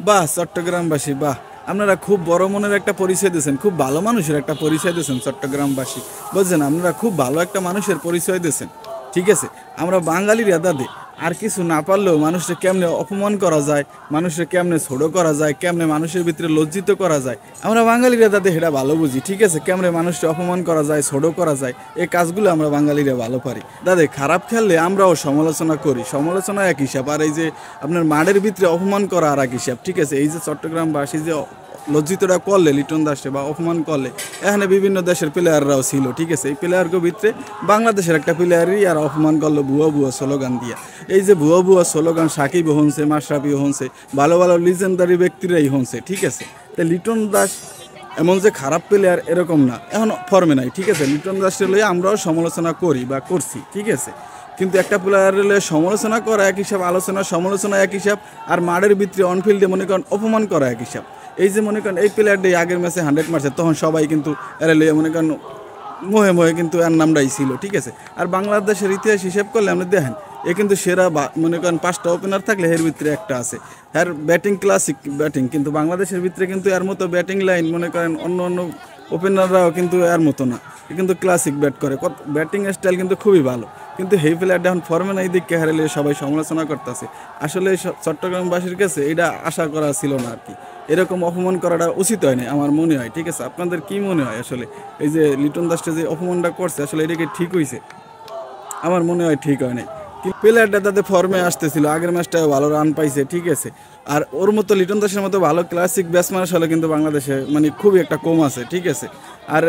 বাহ চট্টগ্রামবাসী বাহ, আপনারা খুব বড় মনের একটা পরিচয় দিয়েছেন, খুব ভালো মানুষের একটা পরিচয় দিয়েছেন চট্টগ্রামবাসী। বুঝছেন, আপনারা খুব ভালো একটা মানুষের পরিচয় দিয়েছেন। ঠিক আছে, আমরা বাঙালিরা দাদে আর কিছু না পারলেও মানুষকে কেমনে অপমান করা যায়, মানুষকে কেমনে ছোট করা যায়, কেমনে মানুষের ভিতরে লজ্জিত করা যায়, আমরা বাঙালিরা দাদে সেটা ভালো বুঝি। ঠিক আছে, কেমনে মানুষকে অপমান করা যায়, ছোট করা যায়, এই কাজগুলো আমরা বাঙালিরা ভালো পারি দাদে। খারাপ খেললে আমরাও সমালোচনা করি, সমালোচনা এক হিসাব, আর এই যে আপনার মাঠের ভিতরে অপমান করা আর এক হিসাব। ঠিক আছে, এই যে চট্টগ্রামবাসী যে লজ্জিতটা করলে লিটন দাসে বা অপমান করলে, এখানে বিভিন্ন দেশের প্লেয়াররাও ছিল। ঠিক আছে, এই প্লেয়ারকে ভিতরে বাংলাদেশের একটা প্লেয়ারই আর অপমান করলো ভুয়া ভুয়া স্লোগান দিয়া। এই যে ভুয়া ভুয়া স্লোগান সাকিব হনছে, মাশরাফি হনছে, ভালো ভালো লিজেন্ডারি ব্যক্তিরাই হনছে। ঠিক আছে, তাই লিটন দাস এমন যে খারাপ প্লেয়ার এরকম না, এখন ফর্মে নাই। ঠিক আছে, লিটন দাসের লইয়ে আমরাও সমালোচনা করি বা করছি। ঠিক আছে, কিন্তু একটা প্লেয়ারের লইয়ে সমালোচনা করা এক হিসাব, আলোচনা সমালোচনা এক হিসাব, আর মাঠের ভিতরে অনফিল্ডে মনে করেন অপমান করা এক হিসাব। এই যে মনে করেন এই প্লেয়ারটাই আগের ম্যাচে 100 মারছে, তখন সবাই কিন্তু এরা লইয়ে মনে করেন মোহে মোহে কিন্তু এর নামটাই ছিল। ঠিক আছে, আর বাংলাদেশের ইতিহাস হিসেব করলে আপনি দেখেন এ কিন্তু সেরা মনে করেন 5টা ওপেনার থাকলে এর ভিতরে একটা আছে, এর ব্যাটিং ক্লাসিক ব্যাটিং, কিন্তু বাংলাদেশের ভিতরে কিন্তু এর মতো ব্যাটিং লাইন মনে করেন অন্য অন্য ওপেনাররাও কিন্তু এর মতো না, কিন্তু ক্লাসিক ব্যাট করে, ব্যাটিং স্টাইল কিন্তু খুবই ভালো। কিন্তু এই প্লেয়ারটা এখন ফর্মে নাই দিকে হারালে সবাই সমালোচনা করতেছে। আসলে চট্টগ্রামবাসীর কাছে এটা আশা করা ছিল না আর কি, এরকম অপমান করাটা উচিত হয় না আমার মনে হয়। ঠিক আছে, আপনাদের কি মনে হয় আসলে এই যে লিটন দাসটা যে অপমানটা করছে আসলে এটা কি ঠিক হয়েছে? আমার মনে হয় ঠিক হয় নাই। কিন্তু প্লেয়ারটা তাদের ফর্মে আসতেছিল, আগের ম্যাচটাও ভালো রান পাইছে। ঠিক আছে, আর ওর মতো লিটন দাসের মতো ভালো ক্লাসিক ব্যাটসম্যান আসলে কিন্তু বাংলাদেশে মানে খুবই একটা কম আছে। ঠিক আছে, আর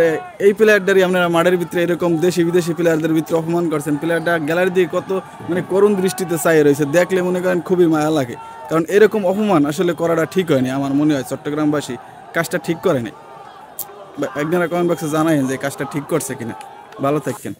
এই প্লেয়ারটারই আপনারা মাঠের ভিতরে এরকম দেশি বিদেশি প্লেয়ারদের ভিতরে অপমান করছেন। প্লেয়ারটা গ্যালারি দিয়ে কত মানে করুণ দৃষ্টিতে চাই রয়েছে, দেখলে মনে করেন খুবই মায়া লাগে। কারণ এরকম অপমান আসলে করাটা ঠিক হয়নি আমার মনে হয়, চট্টগ্রামবাসী কাজটা ঠিক করেনি। একজনের কমেন্ট বক্সে জানাইন যে কাজটা ঠিক করছে কিনা। ভালো থাকেন।